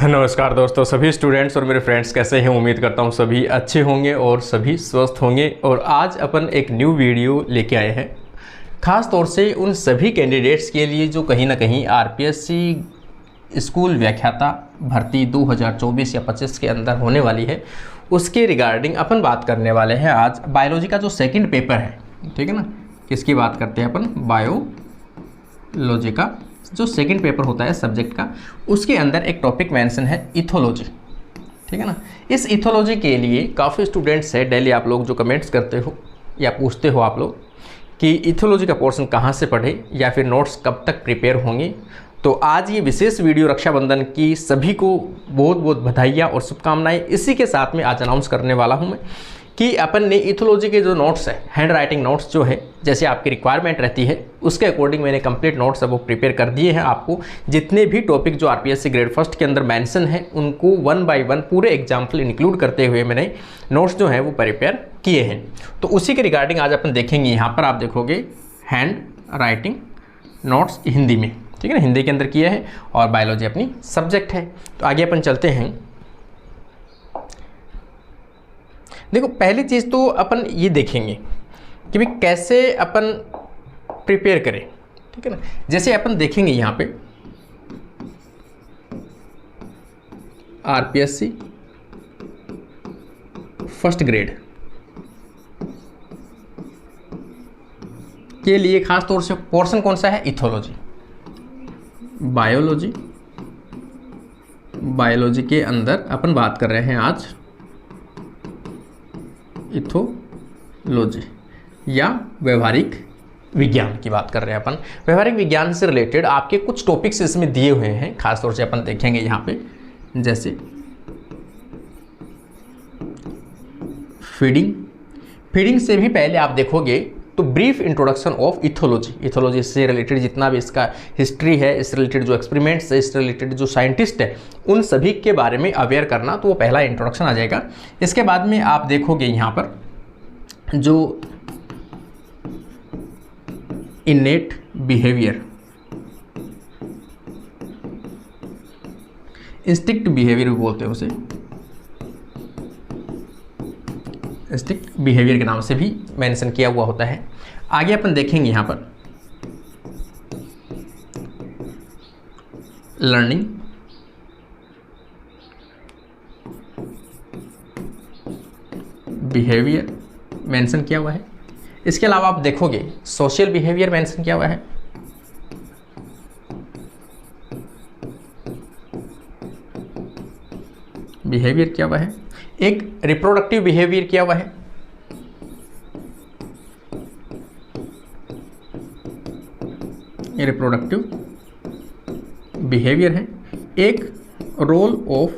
नमस्कार दोस्तों, सभी स्टूडेंट्स और मेरे फ्रेंड्स कैसे हैं। उम्मीद करता हूं सभी अच्छे होंगे और सभी स्वस्थ होंगे। और आज अपन एक न्यू वीडियो लेके आए हैं, ख़ास तौर से उन सभी कैंडिडेट्स के लिए जो कहीं ना कहीं आरपीएससी स्कूल व्याख्याता भर्ती 2024 या 25 के अंदर होने वाली है, उसके रिगार्डिंग अपन बात करने वाले हैं। आज बायोलॉजी का जो सेकेंड पेपर है, ठीक है ना, किसकी बात करते हैं अपन, बायोलॉजी का जो सेकंड पेपर होता है सब्जेक्ट का, उसके अंदर एक टॉपिक मेंशन है इथोलॉजी, ठीक है ना। इस इथोलॉजी के लिए काफ़ी स्टूडेंट्स है, डेली आप लोग जो कमेंट्स करते हो या पूछते हो आप लोग कि इथोलॉजी का पोर्शन कहाँ से पढ़े या फिर नोट्स कब तक प्रिपेयर होंगे। तो आज ये विशेष वीडियो रक्षाबंधन की सभी को बहुत बहुत बधाइयाँ और शुभकामनाएँ। इसी के साथ में आज अनाउंस करने वाला हूँ मैं कि अपन ने इथोलॉजी के जो नोट्स है, हैंड राइटिंग नोट्स जो है, जैसे आपकी रिक्वायरमेंट रहती है उसके अकॉर्डिंग मैंने कंप्लीट नोट्स अब वो प्रिपेयर कर दिए हैं। आपको जितने भी टॉपिक जो आरपीएससी ग्रेड फर्स्ट के अंदर मेंशन है उनको 1 बाय 1 पूरे एग्जाम्पल इंक्लूड करते हुए मैंने नोट्स जो हैं वो प्रिपेयर किए हैं। तो उसी के रिगार्डिंग आज अपन देखेंगे। यहाँ पर आप देखोगे हैंड राइटिंग नोट्स हिंदी में, ठीक है ना, हिंदी के अंदर किया है और बायोलॉजी अपनी सब्जेक्ट है। तो आगे अपन चलते हैं। देखो, पहली चीज़ तो अपन ये देखेंगे कि भाई कैसे अपन प्रिपेयर करें, ठीक है ना। जैसे अपन देखेंगे यहाँ पे आरपीएससी फर्स्ट ग्रेड के लिए खास तौर से पोर्शन कौन सा है, इथोलॉजी। बायोलॉजी के अंदर अपन बात कर रहे हैं आज इथोलॉजी या व्यवहारिक विज्ञान की बात कर रहे हैं अपन। व्यवहारिक विज्ञान से रिलेटेड आपके कुछ टॉपिक्स इसमें दिए हुए हैं, खासतौर से अपन देखेंगे यहाँ पे, जैसे फीडिंग से भी पहले आप देखोगे तो ब्रीफ इंट्रोडक्शन ऑफ इथोलॉजी से रिलेटेड जितना भी इसका हिस्ट्री है, इससे रिलेटेड जो एक्सपेरिमेंट्स है, इससे रिलेटेड जो साइंटिस्ट है, उन सभी के बारे में अवेयर करना, तो वो पहला इंट्रोडक्शन आ जाएगा। इसके बाद में आप देखोगे यहाँ पर जो इनेट बिहेवियर, इंस्टिंक्ट बिहेवियर भी बोलते हैं उसे, इंस्टिंक्ट बिहेवियर के नाम से भी मेंशन किया हुआ होता है। आगे अपन देखेंगे यहाँ पर लर्निंग, बिहेवियर मेंशन किया हुआ है। इसके अलावा आप देखोगे सोशल बिहेवियर मेंशन किया हुआ है, बिहेवियर किया हुआ है। एक रिप्रोडक्टिव बिहेवियर किया हुआ है, ये रिप्रोडक्टिव बिहेवियर है। एक रोल ऑफ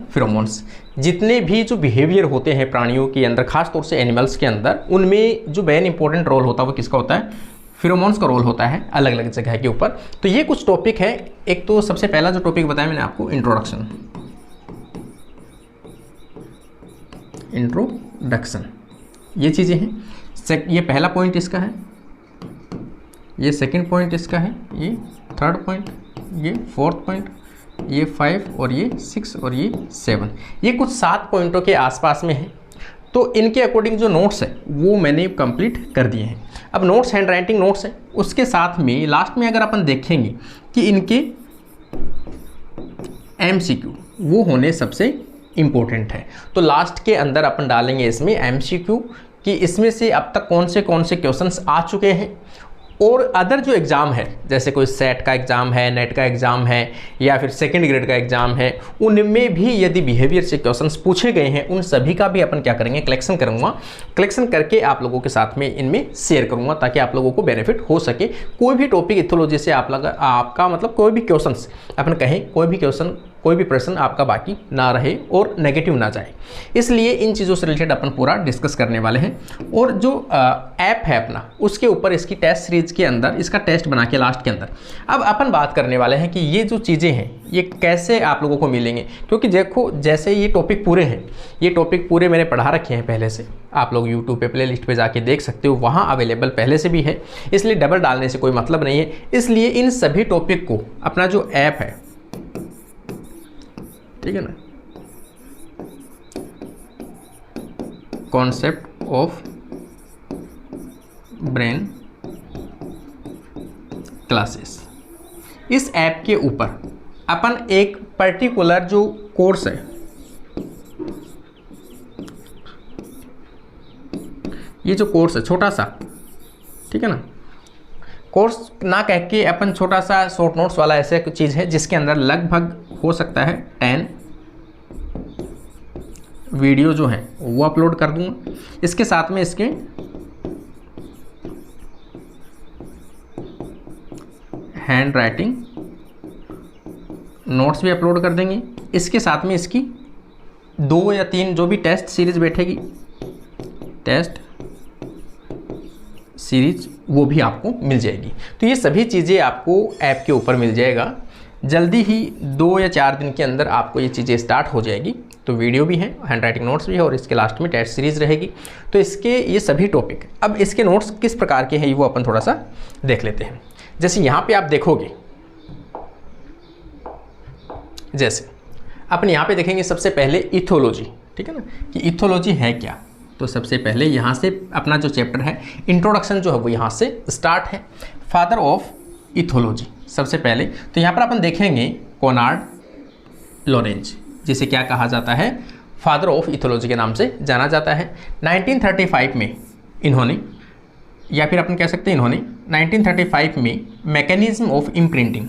फिरोमोन्स, जितने भी जो बिहेवियर होते हैं प्राणियों के अंदर, खास तौर से एनिमल्स के अंदर, उनमें जो मेन इंपॉर्टेंट रोल होता है वो किसका होता है, फिरोमोन्स का रोल होता है अलग अलग जगह के ऊपर। तो ये कुछ टॉपिक है। एक तो सबसे पहला जो टॉपिक बताया मैंने आपको, इंट्रोडक्शन, ये चीज़ें हैं। ये पहला पॉइंट इसका है, ये सेकंड पॉइंट इसका है, ये थर्ड पॉइंट, ये फोर्थ पॉइंट, ये 5 और ये 6 और ये 7, ये कुछ 7 पॉइंटों के आसपास में है। तो इनके अकॉर्डिंग जो नोट्स है वो मैंने कंप्लीट कर दिए हैं। अब नोट्स हैंड राइटिंग नोट्स है, उसके साथ में लास्ट में अगर अपन देखेंगे कि इनके एमसीक्यू वो होने सबसे इम्पोर्टेंट है। तो लास्ट के अंदर अपन डालेंगे इसमें एमसीक्यू कि इसमें से अब तक कौन से क्वेश्चंस आ चुके हैं। और अदर जो एग्ज़ाम है, जैसे कोई सेट का एग्ज़ाम है, नेट का एग्ज़ाम है या फिर सेकंड ग्रेड का एग्ज़ाम है, उनमें भी यदि बिहेवियर से क्वेश्चंस पूछे गए हैं, उन सभी का भी अपन क्या करेंगे, कलेक्शन करूँगा। कलेक्शन करके आप लोगों के साथ में इनमें शेयर करूँगा ताकि आप लोगों को बेनिफिट हो सके। कोई भी टॉपिक इथोलॉजी से आपका मतलब कोई भी क्वेश्चन अपन कहें, कोई भी क्वेश्चन कोई भी प्रश्न आपका बाकी ना रहे और नेगेटिव ना जाए। इसलिए इन चीज़ों से रिलेटेड अपन पूरा डिस्कस करने वाले हैं। और जो ऐप है अपना, उसके ऊपर इसकी टेस्ट सीरीज़ के अंदर इसका टेस्ट बना के लास्ट के अंदर अब अपन बात करने वाले हैं कि ये जो चीज़ें हैं ये कैसे आप लोगों को मिलेंगे। क्योंकि देखो जैसे ये टॉपिक पूरे हैं, ये टॉपिक पूरे मैंने पढ़ा रखे हैं पहले से, आप लोग यूट्यूब पे प्ले लिस्ट पर जाके देख सकते हो, वहाँ अवेलेबल पहले से भी है, इसलिए डबल डालने से कोई मतलब नहीं है। इसलिए इन सभी टॉपिक को अपना जो ऐप है, ठीक है ना, कॉन्सेप्ट ऑफ ब्रेन क्लासेस, इस ऐप के ऊपर अपन एक पर्टिकुलर जो कोर्स है, ये जो कोर्स है छोटा सा, ठीक है ना, कोर्स ना कह के अपन छोटा सा शॉर्ट नोट्स वाला ऐसे कुछ चीज़ है जिसके अंदर लगभग हो सकता है 10 वीडियो जो हैं वो अपलोड कर दूंगा। इसके साथ में इसके हैंड राइटिंग नोट्स भी अपलोड कर देंगे। इसके साथ में इसकी 2 या 3 जो भी टेस्ट सीरीज बैठेगी, टेस्ट सीरीज, वो भी आपको मिल जाएगी। तो ये सभी चीज़ें आपको ऐप के ऊपर मिल जाएगा। जल्दी ही 2 या 4 दिन के अंदर आपको ये चीज़ें स्टार्ट हो जाएगी। तो वीडियो भी है, हैंड राइटिंग नोट्स भी है और इसके लास्ट में टेस्ट सीरीज रहेगी। तो इसके ये सभी टॉपिक, अब इसके नोट्स किस प्रकार के हैं वो अपन थोड़ा सा देख लेते हैं। जैसे यहाँ पे आप देखोगे, जैसे अपन यहाँ पे देखेंगे सबसे पहले इथोलॉजी, ठीक है ना, कि इथोलॉजी है क्या। तो सबसे पहले यहाँ से अपना जो चैप्टर है इंट्रोडक्शन जो है वो यहाँ से स्टार्ट है। फादर ऑफ इथोलॉजी सबसे पहले, तो यहाँ पर अपन देखेंगे कोनार्ड लॉरेंज, जिसे क्या कहा जाता है, फादर ऑफ इथोलॉजी के नाम से जाना जाता है। 1935 में इन्होंने, या फिर अपन कह सकते हैं इन्होंने 1935 में mechanism of imprinting,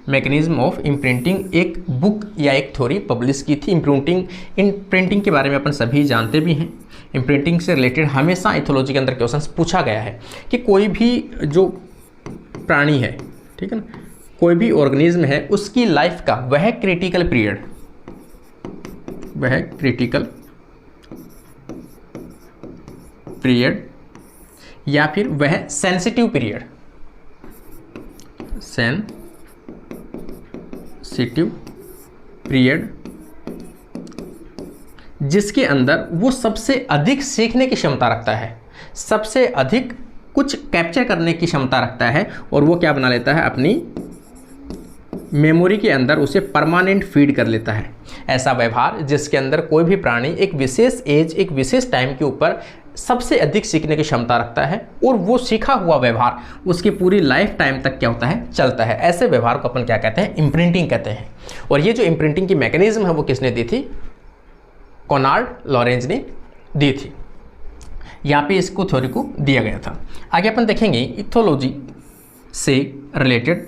mechanism of imprinting एक बुक या एक थ्योरी पब्लिश की थी। इम्प्रिंटिंग के बारे में अपन सभी जानते भी हैं। इम्प्रिंटिंग से रिलेटेड हमेशा इथोलॉजी के अंदर क्वेश्चंस पूछा गया है कि कोई भी जो प्राणी है, ठीक है ना, कोई भी ऑर्गेनिज्म है, उसकी लाइफ का वह क्रिटिकल पीरियड, वह क्रिटिकल पीरियड या फिर वह सेंसिटिव पीरियड, सेंसिटिव पीरियड, जिसके अंदर वो सबसे अधिक सीखने की क्षमता रखता है, सबसे अधिक कुछ कैप्चर करने की क्षमता रखता है, और वो क्या बना लेता है, अपनी मेमोरी के अंदर उसे परमानेंट फीड कर लेता है। ऐसा व्यवहार जिसके अंदर कोई भी प्राणी एक विशेष एज, एक विशेष टाइम के ऊपर सबसे अधिक सीखने की क्षमता रखता है, और वो सीखा हुआ व्यवहार उसकी पूरी लाइफ टाइम तक क्या होता है, चलता है। ऐसे व्यवहार को अपन क्या कहते हैं, इम्प्रिंटिंग कहते हैं। और ये जो इम्प्रिंटिंग की मैकेनिज्म है वो किसने दी थी, कोनार्ड लॉरेंज ने दी थी। यहाँ पे इसको थ्योरी को दिया गया था। आगे अपन देखेंगे इथोलॉजी से रिलेटेड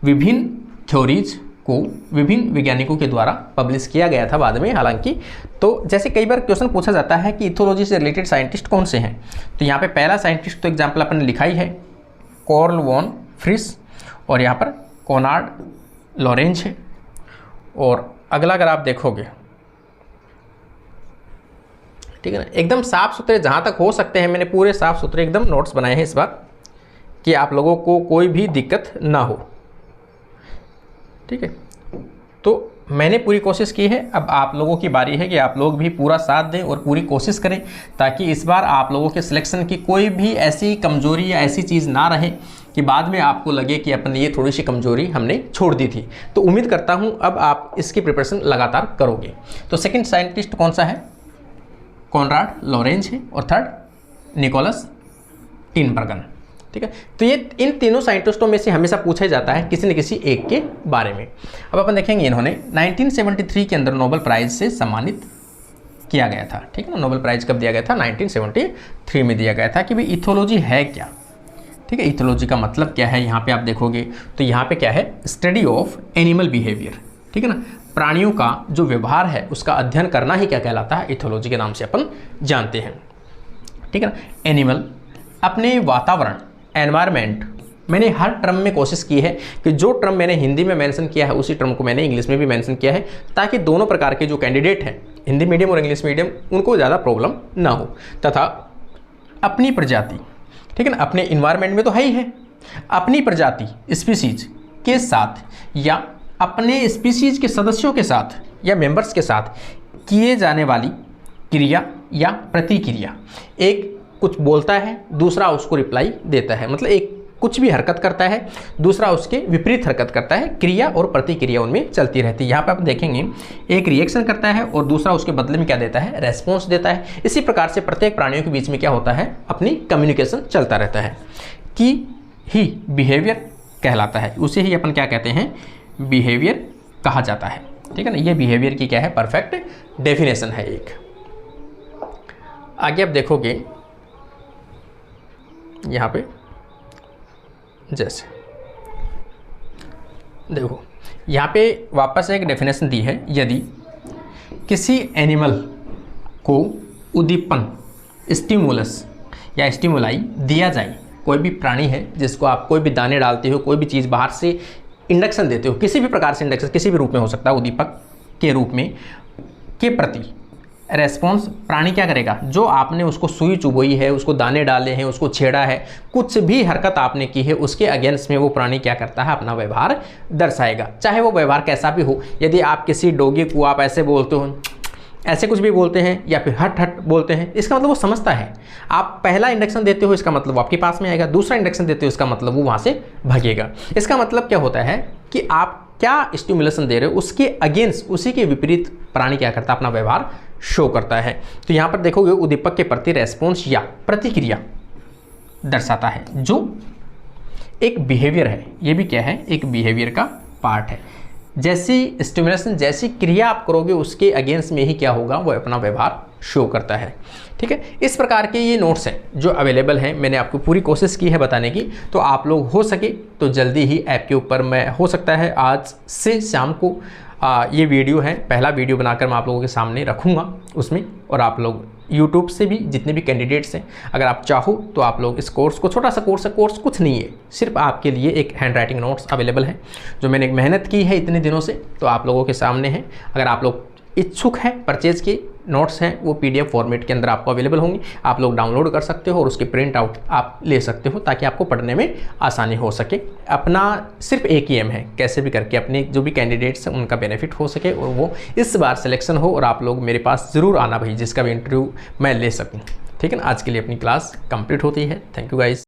विभिन्न थ्योरीज को विभिन्न वैज्ञानिकों के द्वारा पब्लिश किया गया था बाद में, हालांकि। तो जैसे कई बार क्वेश्चन पूछा जाता है कि इथोलॉजी से रिलेटेड साइंटिस्ट कौन से हैं, तो यहाँ पे पहला साइंटिस्ट तो एग्जाम्पल अपन ने लिखा ही है, कार्ल वॉन फ्रिस, और यहाँ पर कोनार्ड लॉरेंज है। और अगला अगर आप देखोगे, ठीक है ना, एकदम साफ सुथरे जहाँ तक हो सकते हैं मैंने पूरे साफ सुथरे एकदम नोट्स बनाए हैं इस बार, कि आप लोगों को कोई भी दिक्कत ना हो, ठीक है। तो मैंने पूरी कोशिश की है, अब आप लोगों की बारी है कि आप लोग भी पूरा साथ दें और पूरी कोशिश करें, ताकि इस बार आप लोगों के सिलेक्शन की कोई भी ऐसी कमजोरी या ऐसी चीज़ ना रहे कि बाद में आपको लगे कि अपन ये थोड़ी सी कमजोरी हमने छोड़ दी थी। तो उम्मीद करता हूँ अब आप इसकी प्रिपरेशन लगातार करोगे। तो सेकेंड साइंटिस्ट कौन सा है, कोनराड लॉरेंज है, और थर्ड निकोलस टिनबर्गन, ठीक है। तो ये इन तीनों साइंटिस्टों में से हमेशा पूछा जाता है किसी न किसी एक के बारे में। अब अपन देखेंगे इन्होंने 1973 के अंदर नोबेल प्राइज से सम्मानित किया गया था, ठीक है ना। नोबेल प्राइज कब दिया गया था, 1973 में दिया गया था। कि भाई इथोलॉजी है क्या, ठीक है, इथोलॉजी का मतलब क्या है। यहाँ पे आप देखोगे तो यहाँ पे क्या है, स्टडी ऑफ एनिमल बिहेवियर, ठीक है ना, प्राणियों का जो व्यवहार है उसका अध्ययन करना ही क्या कहलाता है, इथोलॉजी के नाम से अपन जानते हैं, ठीक है ना। एनिमल अपने वातावरण, एनवायरमेंट मैंने हर टर्म में कोशिश की है कि जो टर्म मैंने हिंदी में मेंशन किया है उसी टर्म को मैंने इंग्लिश में भी मेंशन किया है, ताकि दोनों प्रकार के जो कैंडिडेट हैं हिंदी मीडियम और इंग्लिश मीडियम उनको ज़्यादा प्रॉब्लम ना हो। तथा अपनी प्रजाति, ठीक है ना, अपने इन्वायरमेंट में तो है ही है, अपनी प्रजाति स्पीसीज के साथ या अपने स्पीसीज के सदस्यों के साथ या मेंबर्स के साथ किए जाने वाली क्रिया या प्रतिक्रिया, एक कुछ बोलता है दूसरा उसको रिप्लाई देता है, मतलब एक कुछ भी हरकत करता है दूसरा उसके विपरीत हरकत करता है, क्रिया और प्रतिक्रिया उनमें चलती रहती है। यहाँ पे आप देखेंगे एक रिएक्शन करता है और दूसरा उसके बदले में क्या देता है, रेस्पॉन्स देता है। इसी प्रकार से प्रत्येक प्राणियों के बीच में क्या होता है, अपनी कम्युनिकेशन चलता रहता है, कि ही बिहेवियर कहलाता है, उसे ही अपन क्या कहते हैं, बिहेवियर कहा जाता है। ठीक है ना, ये बिहेवियर की क्या है, परफेक्ट डेफिनेशन है एक। आगे आप देखोगे यहाँ पे जैसे देखो यहाँ पे वापस एक डेफिनेशन दी है, यदि किसी एनिमल को उद्दीपन स्टिमुलस या स्टिमुलाई दिया जाए, कोई भी प्राणी है जिसको आप कोई भी दाने डालते हो, कोई भी चीज़ बाहर से इंडक्शन देते हो, किसी भी प्रकार से इंडक्शन किसी भी रूप में हो सकता है, उद्दीपक के रूप में के प्रति रेस्पॉन्स प्राणी क्या करेगा, जो आपने उसको सुई चुभोई है, उसको दाने डाले हैं, उसको छेड़ा है, कुछ भी हरकत आपने की है, उसके अगेंस्ट में वो प्राणी क्या करता है, अपना व्यवहार दर्शाएगा, चाहे वो व्यवहार कैसा भी हो। यदि आप किसी डॉगी को आप ऐसे बोलते हो, ऐसे कुछ भी बोलते हैं या फिर हट हट बोलते हैं, इसका मतलब वो समझता है। आप पहला इंडक्शन देते हो इसका मतलब वो आपके पास में आएगा, दूसरा इंडक्शन देते हो इसका मतलब वो वहाँ से भागेगा। इसका मतलब क्या होता है कि आप क्या स्टिमुलेशन दे रहे हो उसके अगेंस्ट, उसी के विपरीत प्राणी क्या करता है, अपना व्यवहार शो करता है। तो यहाँ पर देखोगे उद्दीपक के प्रति रेस्पॉन्स या प्रतिक्रिया दर्शाता है, जो एक बिहेवियर है। ये भी क्या है, एक बिहेवियर का पार्ट है। जैसी स्टिमुलेशन, जैसी क्रिया आप करोगे उसके अगेंस्ट में ही क्या होगा, वो अपना व्यवहार शो करता है। ठीक है, इस प्रकार के ये नोट्स हैं जो अवेलेबल हैं। मैंने आपको पूरी कोशिश की है बताने की, तो आप लोग हो सके तो जल्दी ही ऐप के ऊपर, मैं हो सकता है आज से शाम को ये वीडियो है, पहला वीडियो बनाकर मैं आप लोगों के सामने रखूँगा उसमें, और आप लोग यूट्यूब से भी जितने भी कैंडिडेट्स हैं, अगर आप चाहो तो आप लोग इस कोर्स को, छोटा सा कोर्स है, कोर्स कुछ नहीं है, सिर्फ आपके लिए एक हैंड राइटिंग नोट्स अवेलेबल है जो मैंने मेहनत की है इतने दिनों से, तो आप लोगों के सामने है। अगर आप लोग इच्छुक हैं, परचेज के नोट्स हैं वो PDF फॉर्मेट के अंदर आपको अवेलेबल होंगी, आप लोग डाउनलोड कर सकते हो और उसके प्रिंट आउट आप ले सकते हो, ताकि आपको पढ़ने में आसानी हो सके। अपना सिर्फ एक ही एम है, कैसे भी करके अपने जो भी कैंडिडेट्स हैं उनका बेनिफिट हो सके और वो इस बार सिलेक्शन हो, और आप लोग मेरे पास ज़रूर आना भाई, जिसका भी इंटरव्यू मैं ले सकूँ। ठीक है ना, आज के लिए अपनी क्लास कंप्लीट होती है। Thank you guys.